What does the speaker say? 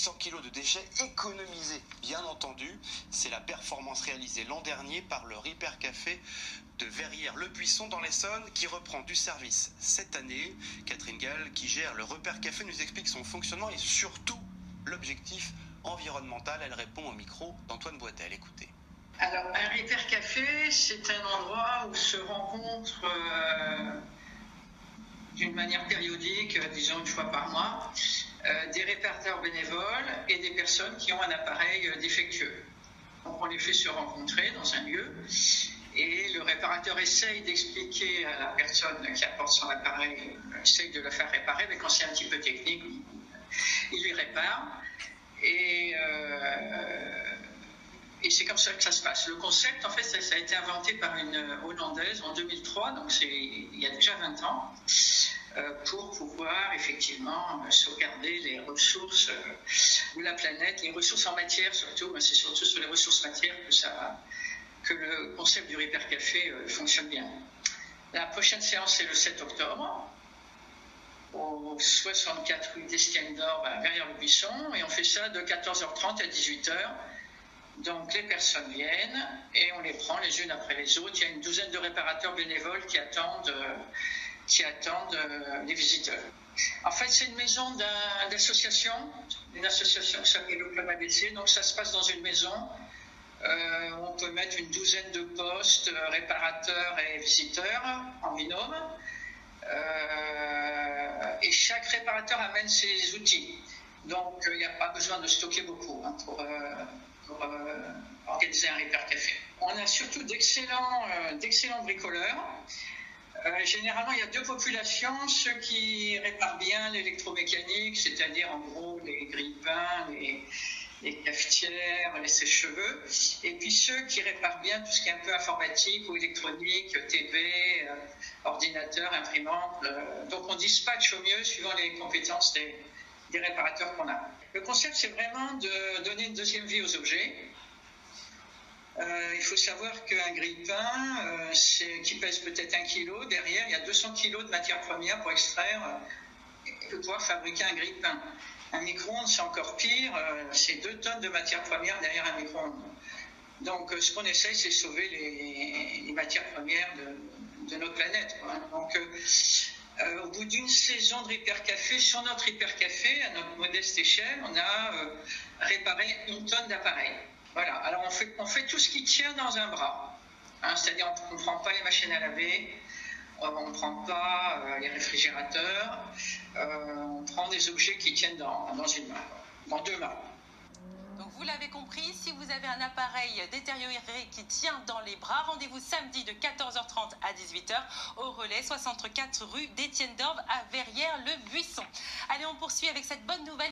800 kg de déchets économisés. Bien entendu, c'est la performance réalisée l'an dernier par le Repair Café de Verrières-le-Buisson dans l'Essonne qui reprend du service cette année. Catherine Gall, qui gère le Repair Café, nous explique son fonctionnement et surtout l'objectif environnemental. Elle répond au micro d'Antoine Boitel. Écoutez. Alors, un Repair Café, c'est un endroit où se rencontrent d'une manière périodique, disons une fois par mois, des réparateurs bénévoles et des personnes qui ont un appareil défectueux. Donc, on les fait se rencontrer dans un lieu et le réparateur essaye d'expliquer à la personne qui apporte son appareil, essaye de le faire réparer, mais quand c'est un petit peu technique, il lui répare. Et c'est comme ça que ça se passe. Le concept, en fait, ça a été inventé par une Hollandaise en 2003, donc c'est il y a déjà 20 ans, pour pouvoir effectivement sauvegarder les ressources de la planète, les ressources en matière surtout, mais c'est surtout sur les ressources matières que le concept du Repair Café fonctionne bien. La prochaine séance, c'est le 7 octobre, au 64 rue d'Estienne-d'Orbe à Verrières-le-Buisson, et on fait ça de 14h30 à 18h. Donc les personnes viennent et on les prend les unes après les autres. Il y a une douzaine de réparateurs bénévoles qui attendent les visiteurs. En fait, c'est une maison une association qui s'appelle le Club ABC. Donc ça se passe dans une maison où on peut mettre une douzaine de postes, réparateurs et visiteurs en binôme. Et chaque réparateur amène ses outils. Donc il n'y a pas besoin de stocker beaucoup pour organiser un Repair Café. On a surtout d'excellents bricoleurs. Généralement, il y a deux populations, ceux qui réparent bien l'électromécanique, c'est-à-dire en gros les grille-pains, les cafetières, les sèche-cheveux, et puis ceux qui réparent bien tout ce qui est un peu informatique ou électronique, TV, ordinateur, imprimante. Donc on dispatche au mieux suivant les compétences des réparateurs qu'on a. Le concept, c'est vraiment de donner une deuxième vie aux objets. Il faut savoir qu'un grille-pain, qui pèse peut-être 1 kg, derrière, il y a 200 kg de matières premières pour extraire et pouvoir fabriquer un grille-pain. Un micro-ondes, c'est encore pire, c'est 2 tonnes de matières premières derrière un micro-ondes. Donc, ce qu'on essaye, c'est sauver les matières premières de notre planète, quoi. Donc, au bout d'une saison de Repair Café, sur notre Repair Café, à notre modeste échelle, on a réparé 1 tonne d'appareils. Voilà, alors on fait tout ce qui tient dans un bras, c'est-à-dire on ne prend pas les machines à laver, on ne prend pas les réfrigérateurs, on prend des objets qui tiennent dans une main, dans 2 mains. Donc vous l'avez compris, si vous avez un appareil détérioré qui tient dans les bras, rendez-vous samedi de 14h30 à 18h au relais 64 rue d'Estienne-d'Orbe à Verrières-le-Buisson. Allez, on poursuit avec cette bonne nouvelle.